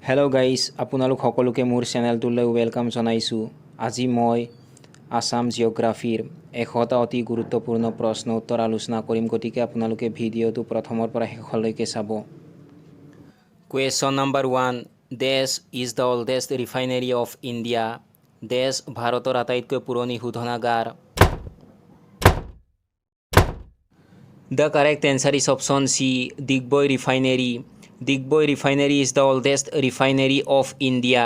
Hello' guys, আপোনালোক সকলোকে মোৰ চেনেলটোলৈ ৱেলকাম জনাইছোঁ। আজি মই আছাম জিঅ'গ্ৰাফীৰ 100টা অতি গুৰুত্বপূৰ্ণ প্ৰশ্ন উত্তৰ আলোচনা কৰিম, গতিকে আপোনালোকে ভিডিঅ'টো প্ৰথমৰ পৰা শেষলৈকে চাব। কুৱেশ্যন নম্বৰ 1, দেশ is the oldest refinery of India. দেশ ভাৰতৰ আটাইতকৈ পুৰণি শোধনাগাৰ। The correct answer is option C, Digboi refinery. Digboi Refinery is the oldest refinery of India.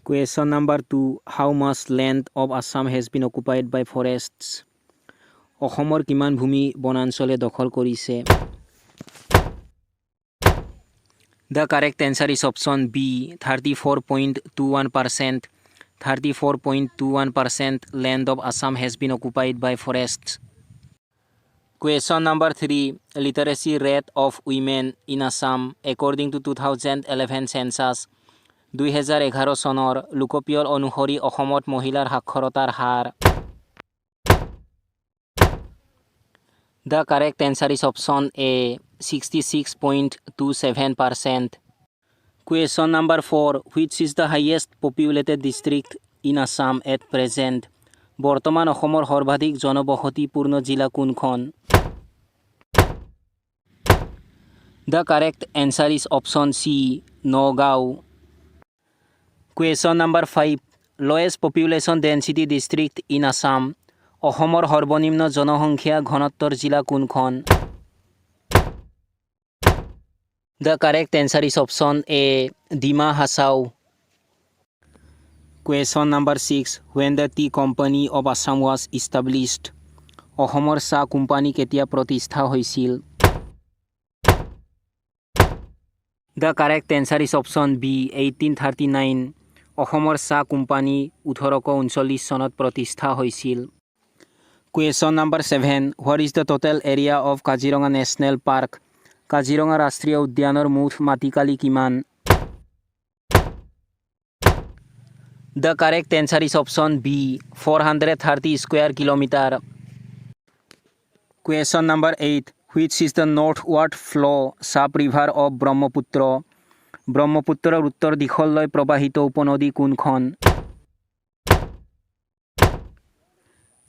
Question number 2. How much land of Assam has been occupied by forests? অসমৰ কিমান ভূমি বনাঞ্চলে দখল কৰিছে? The correct answer is option B, 34.21%. 34.21% land of Assam has been occupied by forests. Question number 3. Literacy rate of women in Assam according to 2011 census. 2011 চনৰ লোকপিয়ল অনুসৰি অসমত মহিলাৰ সাক্ষৰতাৰ হাৰ। The correct answer is option A, 66.27%. Question number 4. Which is the highest populated district in Assam at present? বৰ্তমান অসমৰ সৰ্বাধিক জনবসতিপূৰ্ণ জিলা কোনখন? The correct answer is option C, Nagaon. Question number 5. Lowest population density district in Assam. অসমৰ সৰ্বনিম্ন জনসংখ্যা ঘনত্বৰ জিলা কোনখন? The correct answer is option A, Dima Hasao. Question number 6. When the tea company of Assam was established. অসমৰ চাহ company কেতিয়া প্ৰতিষ্ঠা হৈছিল? The correct answer is option B, 1839. অসমৰ চাহ কোম্পানী 1839 চনত প্ৰতিষ্ঠা হৈছিল। Question number 7. What is the total area of Kaziranga National Park? Kaziranga ৰাষ্ট্ৰীয় উদ্যানৰ মুঠ মাটিকালি কিমান? The correct answer is option B, 430 square kilometer. Question number 8. Which is the northward flow sub-river of Brahmaputra? ব্ৰহ্মপুত্ৰৰ উত্তৰ দিশলৈ প্ৰবাহিত উপনদী কোনখন?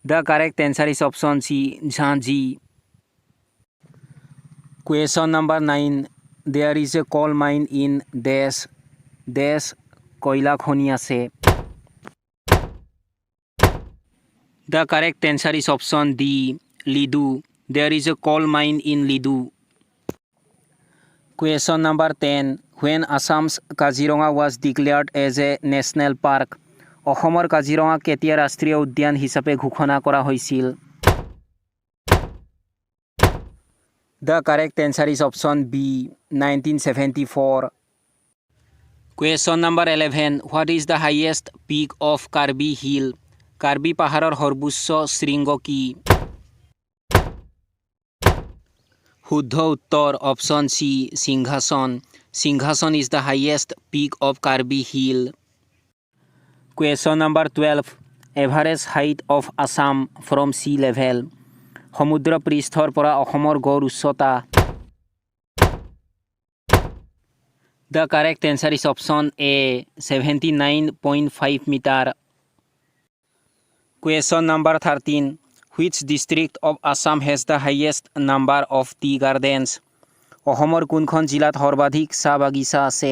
The correct answer is option C, Jhansi. Question number 9. There is a coal mine in Desh. Desh কয়লা খনি আছে। The correct answer is option D, Lidu. There is a coal mine in Lidu. Question number 10. When Assam's Kaziranga was declared as a national park. অসমৰ কাজিৰঙা কেতিয়া ৰাষ্ট্ৰীয় উদ্যান হিচাপে ঘোষণা কৰা হৈছিল? The correct answer is option B, 1974. Question number 11. What is the highest peak of Karbi Hill? Karbi পাহাৰৰ সৰ্বোচ্চ শৃংগ কি? শুদ্ধ উত্তৰ অপশ্যন চি, সিংহাসন। সিংহাসন is the highest peak of Karbi Hill. Question number 12. Average height of Assam from sea level. সমুদ্ৰ পৃষ্ঠৰ পৰা অসমৰ গড় উচ্চতা। The correct answer is option A, 79.5 meter. Question number 13. Which district of Assam has the highest number of tea gardens? অসমৰ কোনখন জিলাত সৰ্বাধিক চাহ বাগিচা আছে?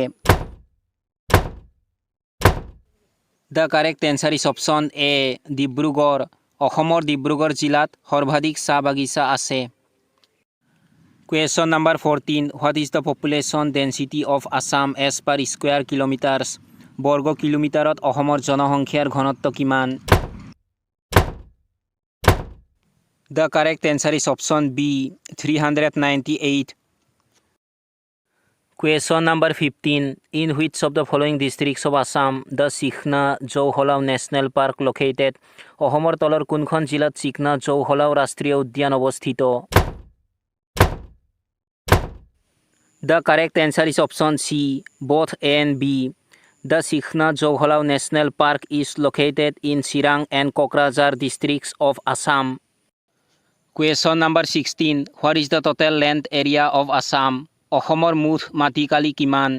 The correct answer is option A, Dibrugarh. অসমৰ ডিব্ৰুগড় জিলাত সৰ্বাধিক চাহ বাগিচা আছে। Question number 14. What is the population density of Assam as per square kilometers? বৰ্গ কিলোমিটাৰত অসমৰ জনসংখ্যাৰ ঘনত্ব কিমান? The correct answer is option B, 398. Question number 15. In which of the following districts of Assam the Sikhna Jowhalaw National Park located? অসমৰ তলৰ কোনখন জিলাত চিকনা জৌহলাও ৰাষ্ট্ৰীয় উদ্যান অৱস্থিত? The correct answer is option C, both A and B. The Sikhna Jowhalaw National Park is located in Chirang and Kokrajhar districts of Assam. Question number 16. What is the total land area of Assam? অসমৰ মুঠ মাটিকালি কিমান?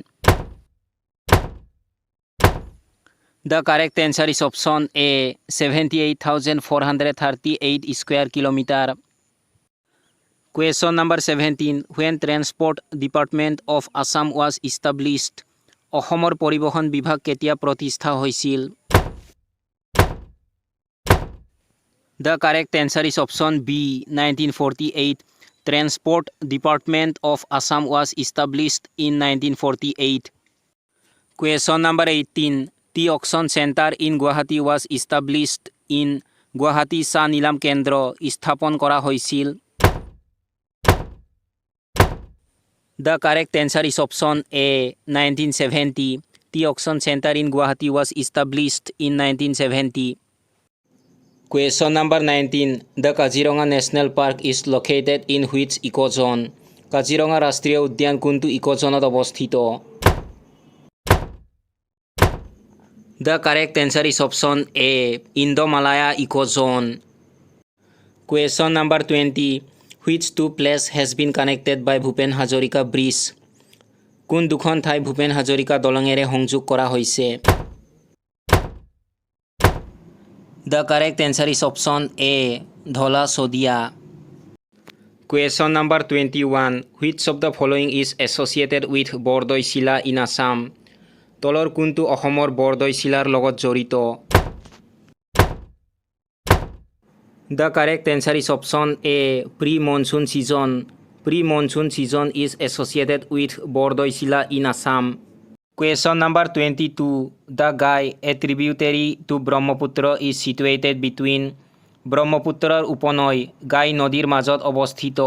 The correct answer is option A, 78,438 square kilometer. Question number 17. When Transport Department of Assam was established, অসমৰ পৰিবহণ বিভাগ কেতিয়া প্ৰতিষ্ঠা হৈছিল? The correct answer is option B, 1948. Transport Department of Assam was established in 1948. Question number 18. Tea Auction Center in Guwahati was established in Guwahati Sa Nilam Kendra স্থাপন কৰা হৈছিল? The correct answer is option A, 1970. Tea Auction Center in Guwahati was established in 1970. Question number 19. The Kaziranga National Park is located in which ecozone? Kaziranga ৰাষ্ট্ৰীয় উদ্যান কোনটো ইক'জনত অৱস্থিত? The correct answer is option A, Indo-Malaya ecozone. Question number 20. Which two places has been connected by Bhupen Hazarika Bridge? কোন দুখন ঠাই ভূপেন হাজৰিকা দলঙেৰে সংযোগ কৰা হৈছে? The correct answer is option A, Dhola Sodia. Question number 21. Which of the following is associated with Bordoi Sila in Assam? তলৰ কোনটো অসমৰ বৰদৈ শিলাৰ লগত জড়িত? The correct answer is option A, pre-monsoon season. Pre-monsoon season is associated with Bordoi Sila in Assam. Question number 22. The Gai, a tributary to Brahmaputra, is situated between ব্ৰহ্মপুত্ৰৰ উপনৈ গাই নদীৰ মাজত অৱস্থিত?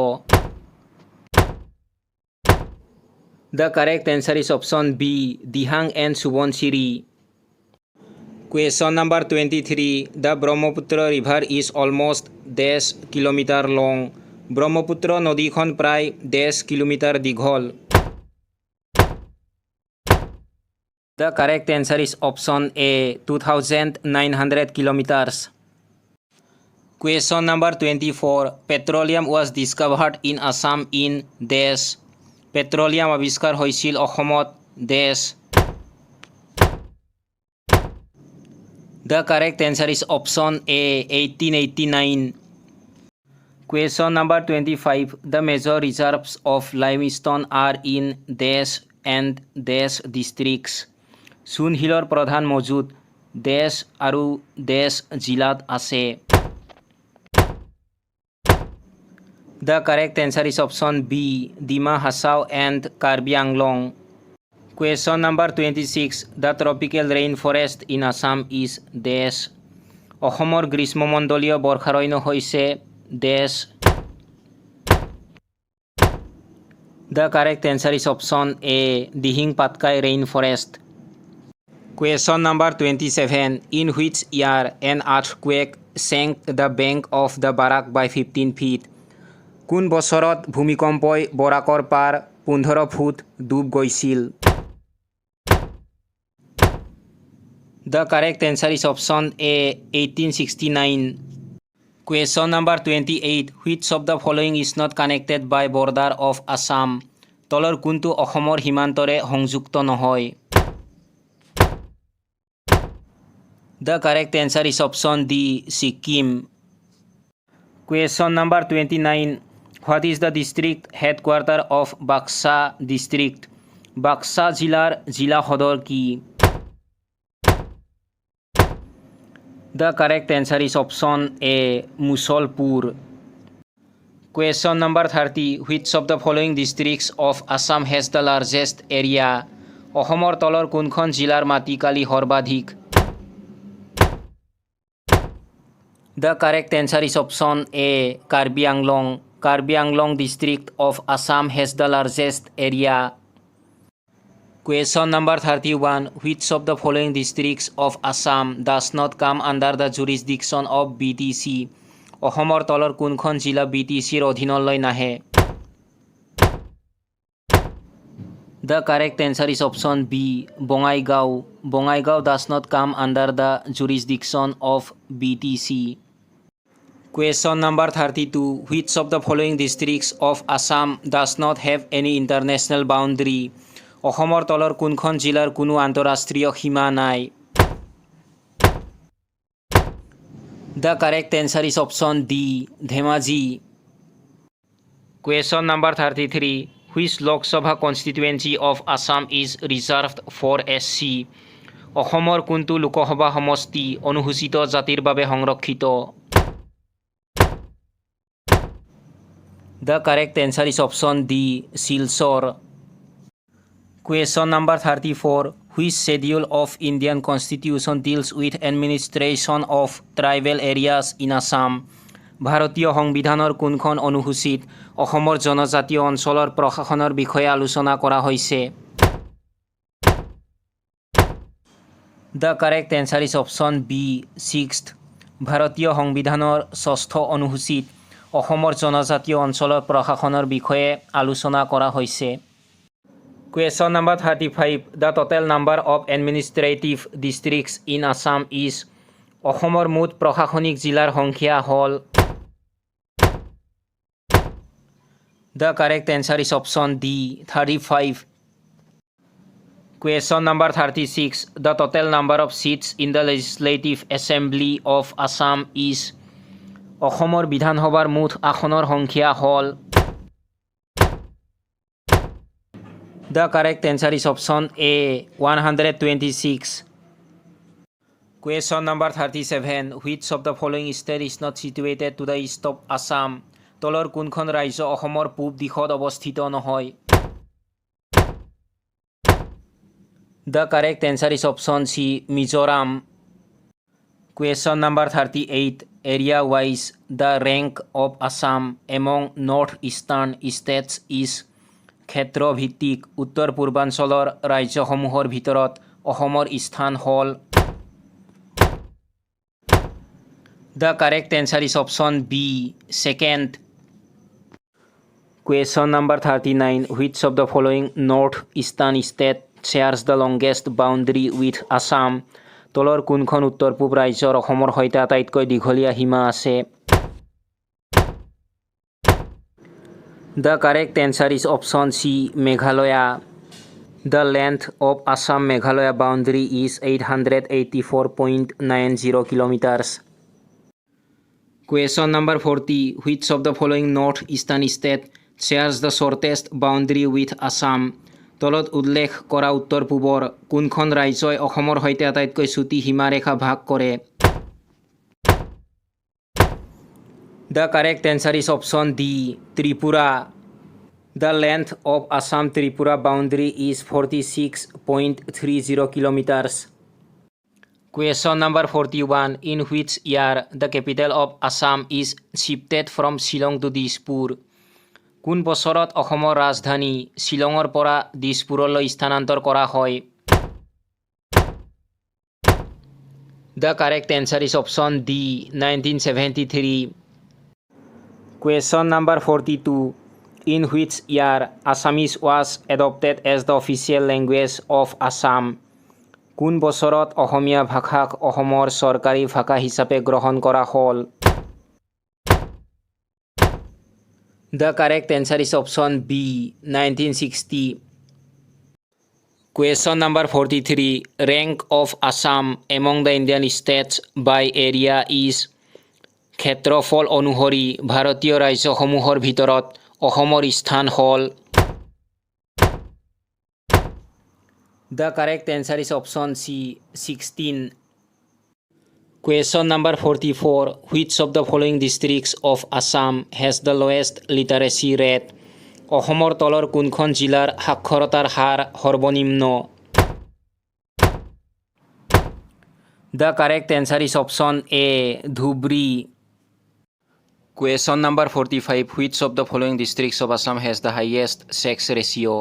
The correct answer is option B, Dihang and Subansiri. Question number 23. The Brahmaputra river is almost 10 kilometer long. Brahmaputra নদীখন প্ৰায় 10 kilometre দীঘল. The correct answer is option A, 2,900 kilometers. Question number 24. Petroleum was discovered in Assam in dash. Petroleum আৱিষ্কাৰ হৈছিল অসমত dash. The correct answer is option A, 1889. Question number 25. The major reserves of limestone are in dash and dash districts. চূণশিলৰ প্ৰধান মজুত dash আৰু dash জিলাত আছে? The correct answer is option B, Dima Hasao and Karbi Anglong. Question number 26. The tropical rainforest in Assam is dash. অসমৰ গ্ৰীষ্মমণ্ডলীয় বৰ্ষাৰণ্য হৈছে dash. The correct answer is option A, Dihing Patkai rainforest. Question number 27. In which year an earthquake sank the bank of the Barak by 15 feet? কোন বছৰত ভূমিকম্পই বৰাকৰ পাৰ 15 foot ডুব গৈছিল? The correct answer is option A, 1869. Question number 28. Which of the following is not connected by border of Assam? তলৰ কোনটো অসমৰ সীমান্তৰে সংযুক্ত নহয়? The correct answer is option D, Sikkim. Question number 29. What is the district headquarter of Baksa district? Baksa জিলাৰ জিলা সদৰ কি? The correct answer is option A, Musolpur. Question number 30. Which of the following districts of Assam has the largest area? অসমৰ তলৰ কোনখন জিলাৰ মাটিকালি সৰ্বাধিক? The correct answer is option A, Karbi Anglong. Karbi Anglong district of Assam has the largest area. Question number 31. Which of the following districts of Assam does not come under the jurisdiction of BTC? অসমৰ তলৰ কোনখন জিলা BTCৰ অধীনলৈ নাহে? The correct answer is option B, Bongaigaon. Bongaigaon does not come under the jurisdiction of BTC. Question number 32. Which of the following districts of Assam does not have any international boundary? অসমৰ তলৰ কোনখন জিলাৰ কোনো আন্তঃৰাষ্ট্ৰীয় সীমা নাই? The correct answer is option D, Dhemaji. Question number 33. Which Lok Sabha constituency of Assam is reserved for SC? অসমৰ কোনটো লোকসভা সমষ্টি অনুসূচিত জাতিৰ বাবে সংৰক্ষিত? The correct answer is option D, Silchar. Question number 34. Which schedule of Indian Constitution deals with administration of tribal areas in Assam? ভাৰতীয় সংবিধানৰ কোনখন অনুসূচীত অসমৰ জনজাতীয় অঞ্চলৰ প্ৰশাসনৰ বিষয়ে আলোচনা কৰা হৈছে? The correct answer is option B, 6th. ভাৰতীয় সংবিধানৰ 6ষ্ঠ অনুসূচীত অসমৰ জনজাতীয় অঞ্চলৰ প্ৰশাসনৰ বিষয়ে আলোচনা কৰা হৈছে। Question number 35. The total number of administrative districts in Assam is অসমৰ মুঠ প্ৰশাসনিক জিলাৰ সংখ্যা হ'ল? The correct answer is option D, 35. Question number 36. The total number of seats in the Legislative Assembly of Assam is অসমৰ বিধানসভাৰ মুঠ আসনৰ সংখ্যা হ'ল? The correct answer is option A, 126. Question number 37. Which of the following state is not situated to the east of Assam? তলৰ কোনখন ৰাজ্য অসমৰ পূব দিশত অৱস্থিত নহয়? The correct answer is option C, Mizoram. Question number 38. Area-wise, the rank of Assam among north-eastern states is ক্ষেত্ৰভিত্তিক উত্তৰ পূৰ্বাঞ্চলৰ ৰাজ্যসমূহৰ ভিতৰত অসমৰ স্থান হ'ল? The correct answer is option B, 2nd. Question number 39. Which of the following north-eastern state shares the longest boundary with Assam? তলৰ কোনখন উত্তৰ পূব ৰাজ্যৰ অসমৰ সৈতে আটাইতকৈ দীঘলীয়া সীমা আছে? The correct answer is option C, Meghalaya. The length of Assam Meghalaya boundary is 884.90 kilometers. Question number 40. Which of the following north-eastern state shares the shortest boundary with Assam? তলত উল্লেখ কৰা উত্তৰ পূবৰ কোনখন ৰাজ্যই অসমৰ সৈতে আটাইতকৈ চুটি সীমাৰেখা ভাগ কৰে? The correct answer is option D, Tripura. The length of Assam Tripura boundary is 46.30 kilometers. Question number 41. In which year the capital of Assam is shifted from Shillong to Dispur? কোন বছৰত অসমৰ ৰাজধানী শ্বিলঙৰ পৰা দিছপুৰলৈ স্থানান্তৰ কৰা হয়? The correct answer is option D, 1973. Question number 42. In which year Assamese was adopted as the official language of Assam? কোন বছৰত অসমীয়া ভাষাক অসমৰ চৰকাৰী ভাষা হিচাপে গ্ৰহণ কৰা হ'ল? The correct answer is option B, 1960. Question number 43. Rank of Assam among the Indian states by area is ক্ষেত্ৰফল অনুসৰি ভাৰতীয় ৰাজ্যসমূহৰ ভিতৰত অসমৰ স্থান হ'ল? The correct answer is option C, 16. Question number 44. Which of the following districts of Assam has the lowest literacy rate? অসমৰ তলৰ কোনখন জিলাৰ সাক্ষৰতাৰ হাৰ সৰ্বনিম্ন? The correct answer is option A, Dhubri. Question number 45. Which of the following districts of Assam has the highest sex ratio?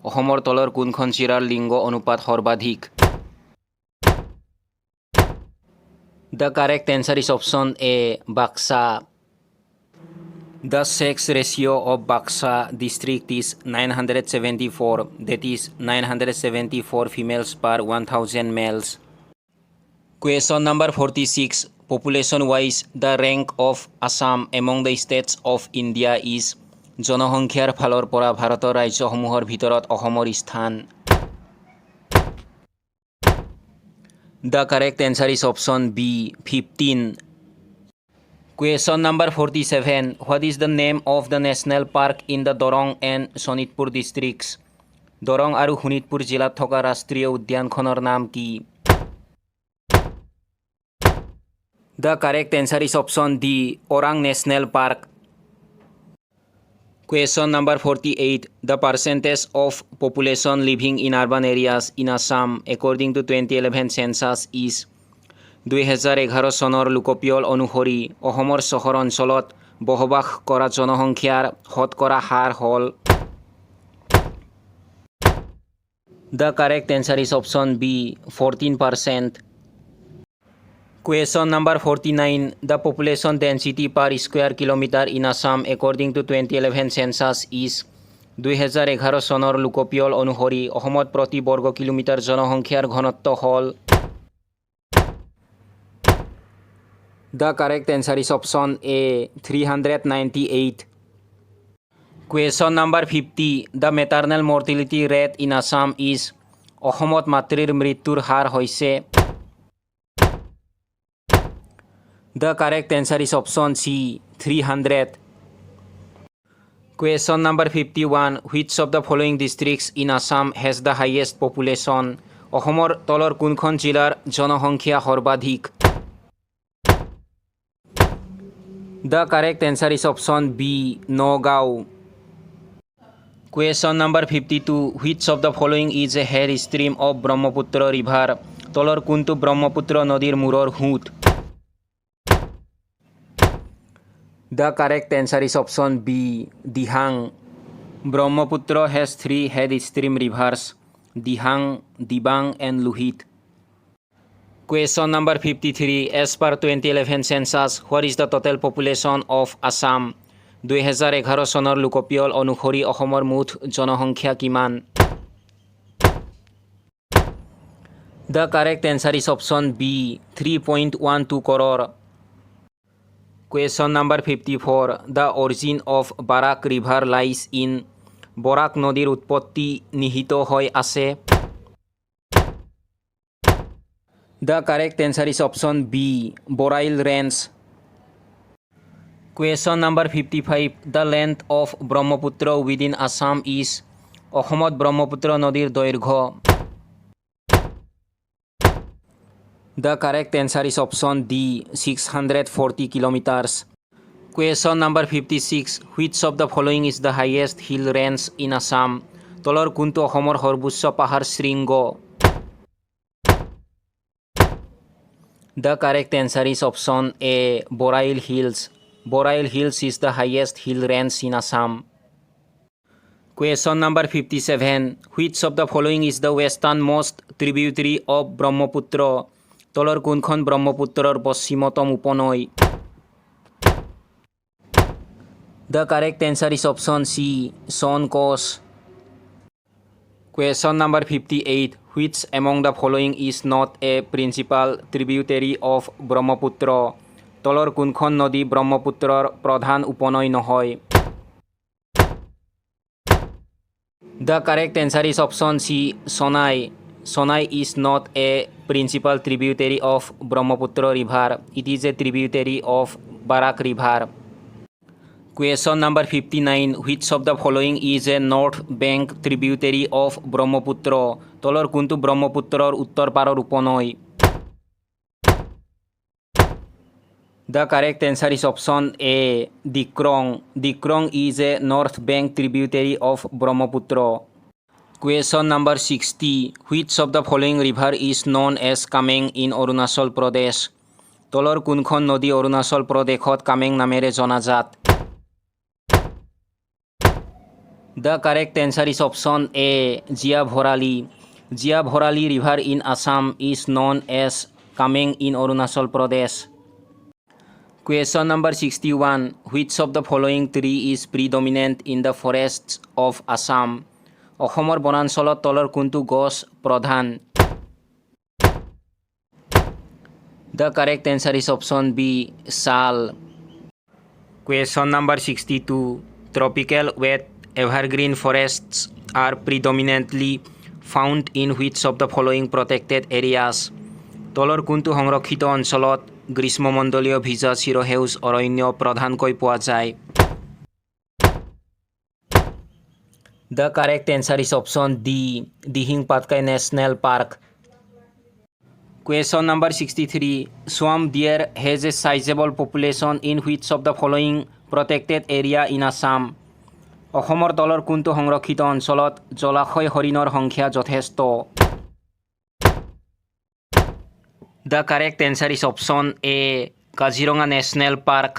অসমৰ তলৰ কোনখন জিলাৰ লিংগ অনুপাত সৰ্বাধিক? The correct answer is option A, Baksa. The sex ratio of Baksa district is 974, that is 974 females per 1000 males. Question number 46. Population-wise, the rank of Assam among the states of India is জনসংখ্যাৰ ফালৰ পৰা ভাৰতৰ ৰাজ্যসমূহৰ ভিতৰত অসমৰ স্থান? The correct answer is option B, 15. Question number 47. What is the name of the national park in the Dorong and Sonitpur districts? Dorong আৰু শোণিতপুৰ জিলাত থকা ৰাষ্ট্ৰীয় উদ্যানখনৰ নাম কি? The correct answer is option D, Orang National Park. Question number 48. The percentage of population living in urban areas in Assam according to 2011 census is 2011 চনৰ লোকপিয়ল অনুসৰি অসমৰ চহৰ অঞ্চলত বসবাস কৰা জনসংখ্যাৰ শতকৰা হাৰ হ'ল। The correct answer is option B, 14%. Question number 49. The population density per square kilometer in Assam according to 2011 census is 2011 চনৰ লোকপিয়ল অনুসৰি অসমত প্ৰতি বৰ্গ কিলোমিটাৰ জনসংখ্যাৰ ঘনত্ব হ'ল। The correct answer is option A, 398. Question number 50. The maternal mortality rate in Assam is অসমত মাতৃৰ মৃত্যুৰ হাৰ হৈছে। The correct answer is option C, 300. Question number 51. Which of the following districts in Assam has the highest population? অসমৰ তলৰ কোনখন জিলাৰ জনসংখ্যা সৰ্বাধিক? The correct answer is option B, Nagaon. Question number 52. Which of the following is a head stream of Brahmaputra river? তলৰ কোনটো ব্ৰহ্মপুত্ৰ নদীৰ মূৰৰ সোঁত? The correct answer is option B, Dihang. Brahmaputra has three head stream rivers, Dihang, Dibang and Lohit. Question number 53. As per 2011 census, what is the total population of Assam? 2011 চনৰ লোকপিয়ল অনুসৰি অসমৰ মুঠ জনসংখ্যা কিমান? The correct answer is option B, 3.12 crore. Question number 54. The origin of Barak river lies in বৰাক নদীৰ উৎপত্তি নিহিত হৈ আছে। The correct answer is option B, Borail Range. Question number 55. The length of Brahmaputra within Assam is অসমত ব্ৰহ্মপুত্ৰ নদীৰ দৈৰ্ঘ্য। The correct answer is option D, 640 kilometers. Question number 56. Which of the following is the highest hill range in Assam? তলৰ কোনটো অসমৰ সৰ্বোচ্চ পাহাৰ শৃংগ? The correct answer is option A, Borail Hills. Borail Hills is the highest hill range in Assam. Question number 57. Which of the following is the westernmost tributary of Brahmaputra? তলৰ কোনখন ব্ৰহ্মপুত্ৰৰ পশ্চিমতম উপনৈ? The correct answer is option C, Sonkos. Question number 58. Which among the following is not a principal tributary of Brahmaputra? তলৰ কোনখন নদী ব্ৰহ্মপুত্ৰৰ প্ৰধান উপনৈ নহয়? The correct answer is option C, Sonai. Sonai is not a principal tributary of Brahmaputra river. It is a tributary of Barak river. Question number 59. Which of the following is a north bank tributary of Brahmaputra? তলৰ কোনটো ব্ৰহ্মপুত্ৰৰ উত্তৰ পাৰৰ উপনৈ? The correct answer is option A, Dikrong. Dikrong is a north bank tributary of Brahmaputra. Question number 60. Which of the following river is known as Kameng in Arunachal Pradesh? তলৰ কোনখন নদী অৰুণাচল প্ৰদেশত কামেং নামেৰে জনাজাত? The correct answer is option A, Jia Bhorali. Jia Bhorali river in Assam is known as Kameng in Arunachal Pradesh. Question number 61. Which of the following tree is predominant in the forests of Assam? অসমৰ বনাঞ্চলত তলৰ কোনটো গছ প্ৰধান? The correct answer is option B, Sal. Question number 62. Tropical wet evergreen forests are predominantly found in which of the following protected areas? তলৰ কোনটো সংৰক্ষিত অঞ্চলত গ্ৰীষ্মমণ্ডলীয় ভিজা চিৰসেউজ অৰণ্য প্ৰধানকৈ পোৱা যায়? The correct answer is option D, Dihing Patkai National Park. Question number 63. Swamp deer has a sizable population in which of the following protected area in Assam? অসমৰ তলৰ কোনটো সংৰক্ষিত অঞ্চলত জলাশয় হৰিণৰ সংখ্যা যথেষ্ট? The correct answer is option A, Kaziranga National Park.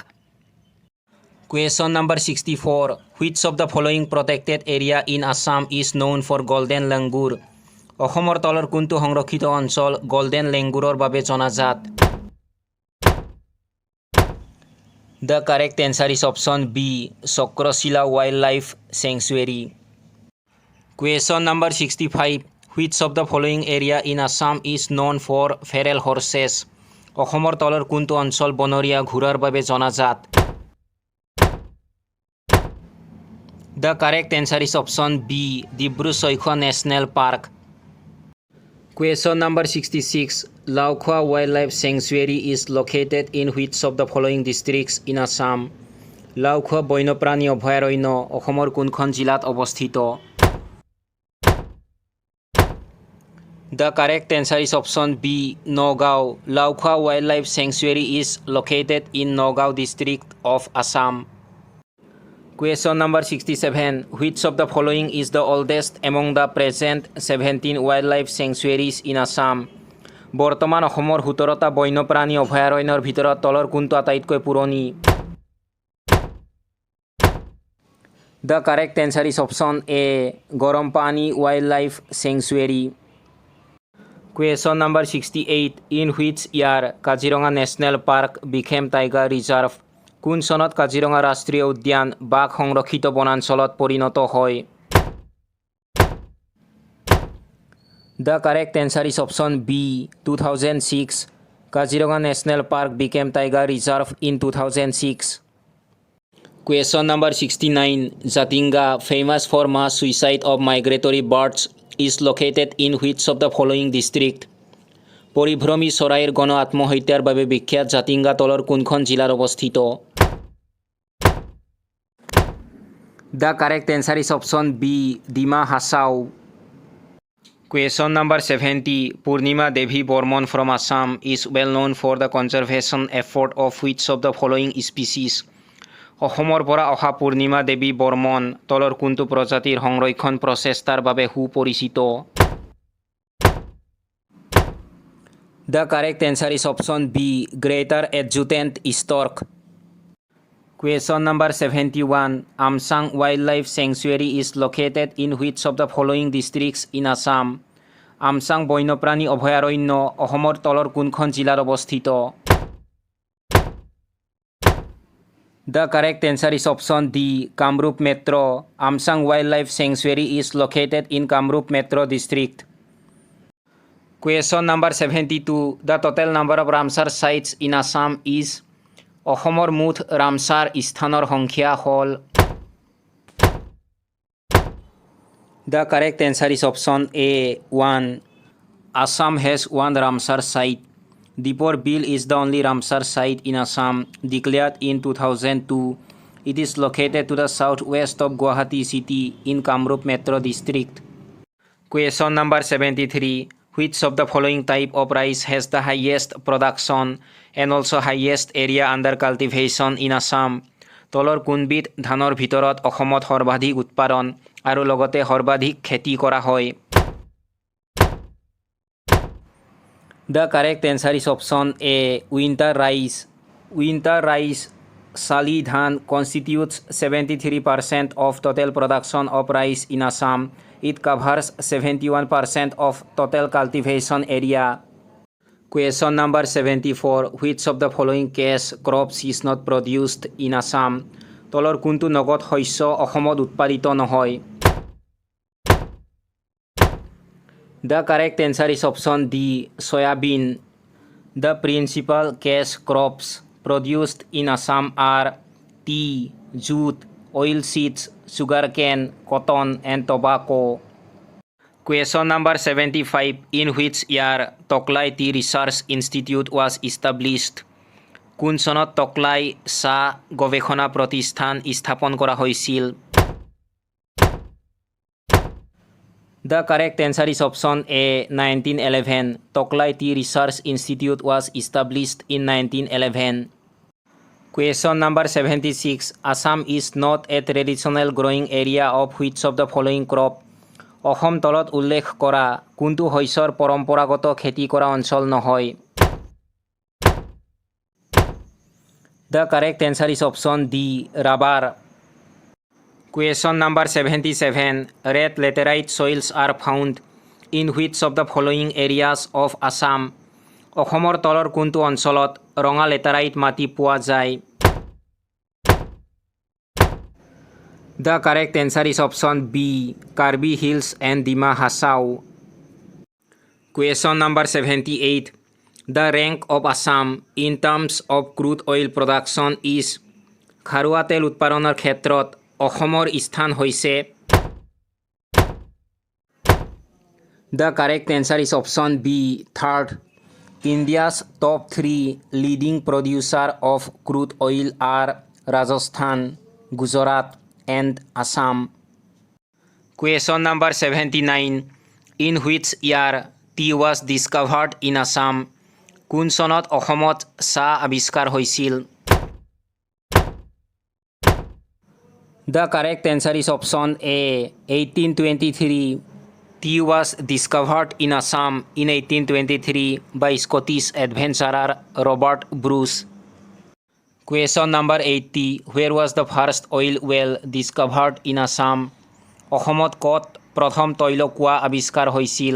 Question number 64. Which of the following protected area in Assam is known for golden langur? অসমৰ তলৰ কোনটো সংৰক্ষিত অঞ্চল গোল্ডেন লেংগুৰৰ বাবে জনাজাত? The correct answer is option B, Chakrashila Wildlife Sanctuary. Question number 65. Which of the following area in Assam is known for feral horses? অসমৰ তলৰ কোনটো অঞ্চল বনৰীয়া ঘোঁৰাৰ বাবে জনাজাত? The correct answer is option B, Dibru-Soikhwa National Park. Question number 66. Laokhwa Wildlife Sanctuary is located in which of the following districts in Assam? Laokhowa বন্যপ্ৰাণী অভয়াৰণ্য অসমৰ কোনখন জিলাত অৱস্থিত? The correct answer is option B, Nagaon. Laokhwa Wildlife Sanctuary is located in Nagaon district of Assam. Question number 67. Which of the following is the oldest among the present 17 wildlife sanctuaries in Assam? বৰ্তমান অসমৰ 17টা বন্যপ্ৰাণী অভয়াৰণ্যৰ ভিতৰত তলৰ কোনটো আটাইতকৈ পুৰণি? The correct answer is option A, Gorompani Wildlife Sanctuary. Question number 68. In which year Kaziranga National Park became Tiger Reserve? কোন চনত কাজিৰঙা ৰাষ্ট্ৰীয় উদ্যান বাঘ সংৰক্ষিত বনাঞ্চলত পৰিণত হয়? The correct answer is option B, 2006. Kaziranga National Park became Tiger Reserve in 2006. Question number 69. Jatinga, famous for mass suicide of migratory birds, is located in which of the following district? পৰিভ্ৰমী চৰাইৰ গণ আত্মহত্যাৰ বাবে বিখ্যাত জাতিংগা তলৰ কোনখন জিলাত অৱস্থিত? The correct answer is option B, Dima Hasao. Question number 70. Purnima Devi Bormon from Assam is well known for the conservation effort of which of the following species? অসমৰ পৰা অহা পূৰ্ণিমা দেৱী বৰ্মন তলৰ কোনটো প্ৰজাতিৰ সংৰক্ষণ প্ৰচেষ্টাৰ বাবে সুপৰিচিত? The correct answer is option B, Greater Adjutant Stork. Question number 71. Amsang Wildlife Sanctuary is located in which of the following districts in Assam? Amchang বন্যপ্ৰাণী অভয়াৰণ্য অসমৰ তলৰ কোনখন জিলাত অৱস্থিত? The correct answer is option D, Kamrup Metro. Amsang Wildlife Sanctuary is located in Kamrup Metro district. Question number 72. The total number of Ramsar sites in Assam is? অসমৰ মুঠ ৰামচাৰ স্থানৰ সংখ্যা হ'ল? The correct answer is option A, 1. Assam has one Ramsar site. Deepor Bill is the only Ramsar site in Assam, declared in 2002. It is located to the southwest of Guwahati city in Kamrup Metro district. Question number 73. Which of the following type of rice has the highest production and also highest area under cultivation in Assam? তলৰ কোনবিধ ধানৰ ভিতৰত অসমত সৰ্বাধিক উৎপাদন আৰু লগতে সৰ্বাধিক খেতি কৰা হয়? The correct answer is option A, winter rice. Winter rice, Sali Dhan, constitutes 73% of total production of rice in Assam. It covers 71% of total cultivation area. Question number 74. Which of the following cash crops is not produced in Assam? তলৰ কোনটো নগদ শস্য অসমত উৎপাদিত নহয়? The correct answer is option D, soybean. The principal cash crops produced in Assam are tea, jute, oilseeds, sugarcane, cotton, and tobacco. Question number 75. In which year Toklai Tea Research Institute was established? কোন চনত টকলাই চাহ গৱেষণা প্ৰতিষ্ঠান স্থাপন কৰা হৈছিল? The correct answer is option A, 1911. Toklai Tea Research Institute was established in 1911. Question number 76. Assam is not a traditional growing area of which of the following crop? Assam তলত উল্লেখ কৰা কোনটো শস্যৰ পৰম্পৰাগত খেতি কৰা অঞ্চল নহয়? The correct answer is option D, rubber. Question number 77. Red laterite soils are found in which of the following areas of Assam? অসমৰ তলৰ কোনটো অঞ্চলত ৰঙা লেটাৰাইট মাটি পোৱা যায়? The correct answer is option B, Karbi Hills and Dima Hasao. Question number 78. The rank of Assam in terms of crude oil production is খাৰুৱা তেল উৎপাদনৰ ক্ষেত্ৰত অসমৰ স্থান হৈছে? The correct answer is option B, third. India's top 3 leading producer of crude oil are Rajasthan, Gujarat and Assam. Question number 79. In which year tea was discovered in Assam? কোন চনত অসমত চাহ আৱিষ্কাৰ হৈছিল? The correct answer is option A, 1823. Tea was discovered in Assam in 1823 by Scottish adventurer Robert Bruce. Question number 80. Where was the first oil well discovered in Assam? অসমত ক'ত প্ৰথম তৈলকুঁৱা আৱিষ্কাৰ হৈছিল?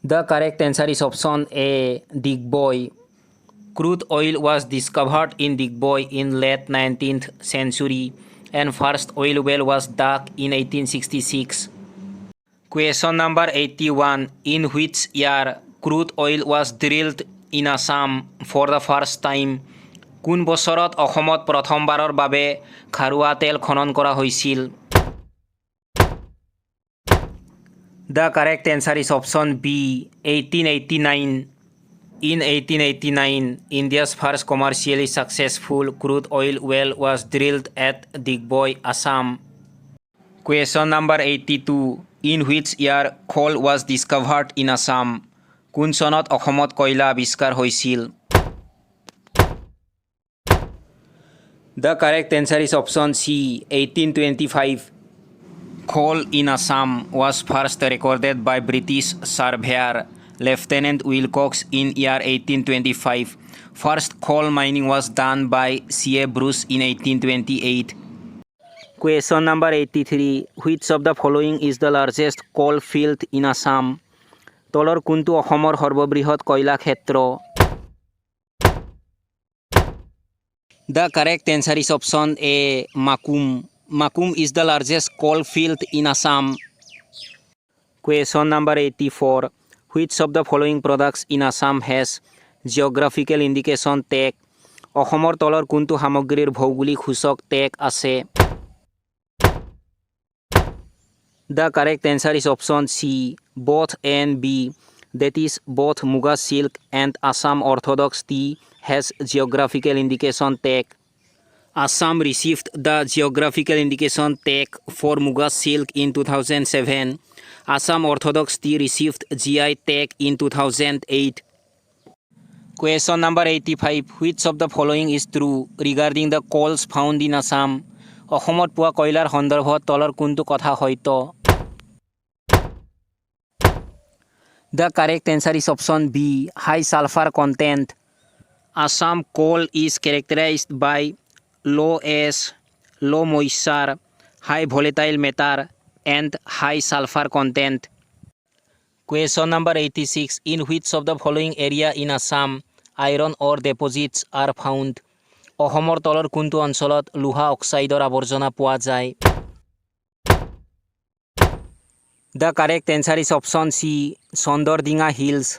The correct answer is option A, Digboi. Crude oil was discovered in Digboi in late 19th century and first oil well was dug in 1866. Question number 81. In which year crude oil was drilled in Assam for the first time? কোন বছৰত অসমত প্ৰথমবাৰৰ বাবে খাৰুৱা তেল খনন কৰা হৈছিল? The correct answer is option B, 1889. In 1889, India's first commercially successful crude oil well was drilled at Digboi, Assam. Question number 82. In which year coal was discovered in Assam? কোন চনত অসমত কয়লা আৱিষ্কাৰ হৈছিল? The correct answer is option C, 1825. Coal in Assam was first recorded by British surveyor Lieutenant Wilcox in year 1825. First coal mining was done by C.A. Bruce in 1828. Question number 83. Which of the following is the largest coal field in Assam? তলৰ কোনটো অসমৰ সৰ্ববৃহৎ কয়লা ক্ষেত্ৰ? The correct answer is option A, Makum. Makum is the largest coal field in Assam. Question number 84. Which of the following products in Assam has geographical indication tag? অসমৰ তলৰ কোনটো সামগ্ৰীৰ ভৌগোলিক সূচক টেগ আছে? The correct answer is option C, both A and B. That is, both Muga silk and Assam Orthodox tea has geographical indication tag. Assam received the geographical indication tag for Muga silk in 2007. Assam Orthodox tea received GI tag in 2008. Question number 85. Which of the following is true regarding the coals found in Assam? অসমত পোৱা কয়লাৰ সন্দৰ্ভত তলৰ কোনটো কথা সত্য? The correct answer is option B, high sulfur content. Assam coal is characterized by low ash, low moisture, high volatile matter and high sulfur content. Question number 86. In which of the following area in Assam iron ore deposits are found? অসমৰ তলৰ কোনটো অঞ্চলত লোহা অক্সাইডৰ আৱৰ্জনা পোৱা যায়? The correct answer is option C, Sondordinga Hills.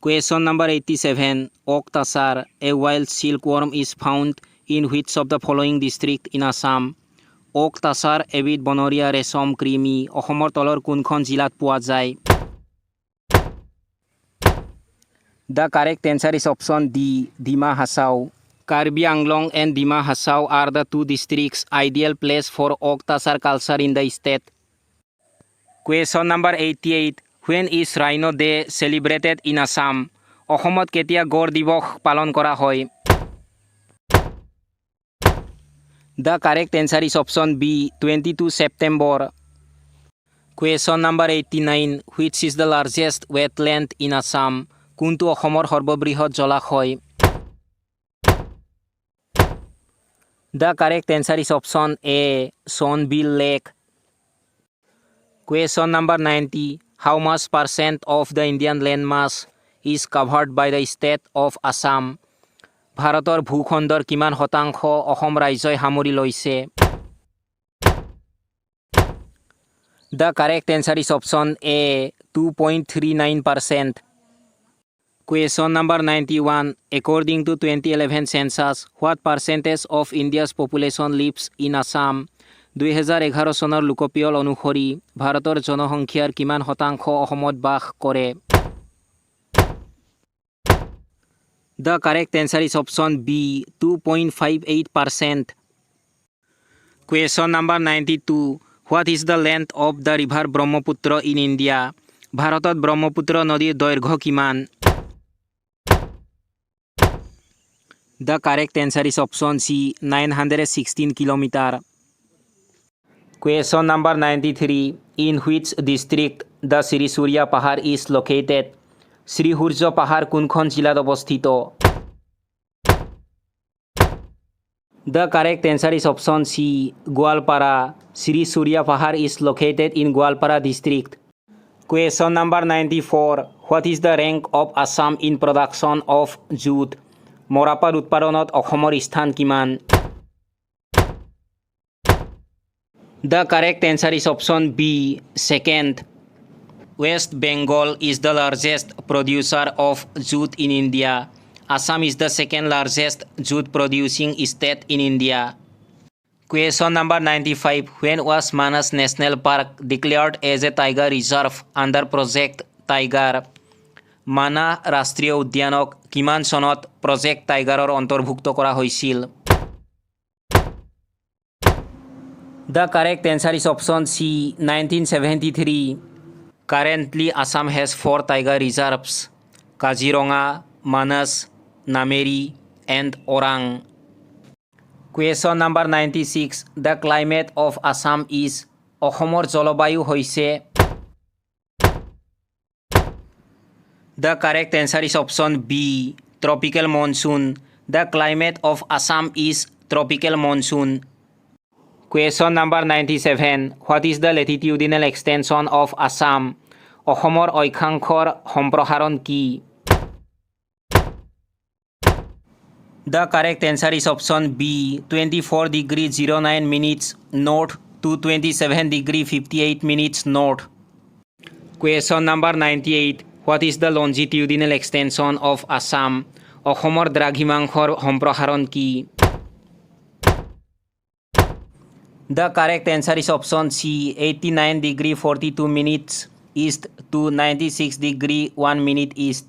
Question number 87. Oak Tasar, a wild silkworm, is found in which of the following district in Assam? Oak Tasar এবিধ বনৰীয়া ৰেচম কৃমি অসমৰ তলৰ কোনখন জিলাত পোৱা যায়? The correct answer is option D, Dima Hasao. Karbi Anglong and Dima Hasao are the two districts ideal place for Oktasar culture in the state. Question number 88. When is Rhino Day celebrated in Assam? অসমত কেতিয়া গড় দিৱস পালন কৰা হয়? The correct answer is option B, 22 September. Question number 89. Which is the largest wetland in Assam? কোনটো অসমৰ সৰ্ববৃহৎ জলাশয়? The correct answer is option A, Sonbil Lake. Question number 90. How much percent of the Indian landmass is covered by the state of Assam? ভাৰতৰ ভূখণ্ডৰ কিমান শতাংশ অসম ৰাজ্যই সামৰি লৈছে? The correct answer is option A, 2.39%. Question number 91. According to 2011 census, what percentage of India's population lives in Assam? 2011 চনৰ লোকপিয়ল অনুসৰি ভাৰতৰ জনসংখ্যাৰ কিমান শতাংশ অসমত বাস কৰে? The correct answer is option B, 2.58%. Question number 92. What is the length of the river Brahmaputra in India? ভাৰতত ব্ৰহ্মপুত্ৰ নদীৰ দৈৰ্ঘ্য কিমান? The correct answer is option C, 916 kilometer. Question number 93. In which district the Sri Surya Pahar is located? Shri সূর্য পাহাড় কোনখন জিলাত অৱস্থিত? The correct answer is option C, Goalpara. Sri Surya Pahar is located in Goalpara district. Question number 94. What is the rank of Assam in production of jute? মৰাপাট উৎপাদনত অসমৰ স্থান কিমান? The correct answer is option B, second. West Bengal is the largest producer of jute in India. Assam is the second largest jute producing state in India. Question number 95. When was Manas National Park declared as a tiger reserve under Project Tiger? মানা ৰাষ্ট্ৰীয় উদ্যানক কিমান চনত project টাইগাৰৰ অন্তৰ্ভুক্ত কৰা হৈছিল? The correct answer is option C, 1973. Currently, Assam has 4 tiger reserves: Kaziranga, Manas, Nameri, and Orang. Question number 96. The climate of Assam is অসমৰ জলবায়ু হৈছে? The correct answer is option B, tropical monsoon. The climate of Assam is tropical monsoon. Question number 97. What is the latitudinal extension of Assam? অসমৰ অক্ষাংশৰ সম্প্ৰসাৰণ কি? The correct answer is option B, 24°09' north to 27°58' north. Question number 98. What is the longitudinal extension of Assam? অসমৰ দ্ৰাঘিমাংশৰ সম্প্ৰসাৰণ কি? The correct answer is option C, 89°42' east to 96°1' east.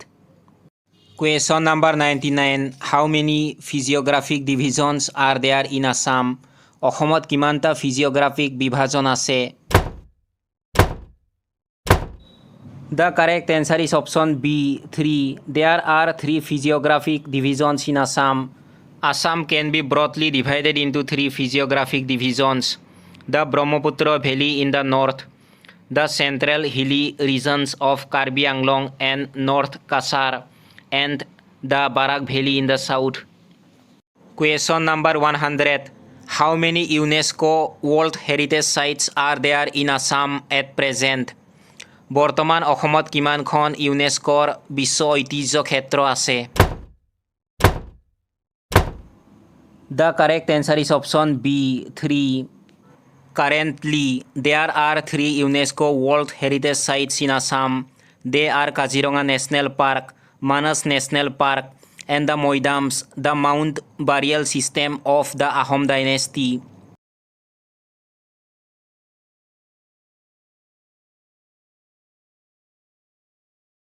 Question number 99. How many physiographic divisions are there in Assam? অসমত কিমানটা physiographic বিভাজন আছে? The correct answer is option B, 3. There are 3 physiographic divisions in Assam. Assam can be broadly divided into 3 physiographic divisions: the Brahmaputra Valley in the north, the central hilly regions of Karbi Anglong and North Kasar, and the Barak Valley in the south. Question number 100. How many UNESCO World Heritage Sites are there in Assam at present? বৰ্তমান অসমত কিমানখন ইউনেস্কোৰ বিশ্ব ঐতিহ্য ক্ষেত্ৰ আছে? The correct answer is option B, 3. Currently, there are 3 UNESCO World Heritage Sites in Assam. They are Kaziranga National Park, Manas National Park, and the Moidams, the Mound burial system of the Ahom dynasty.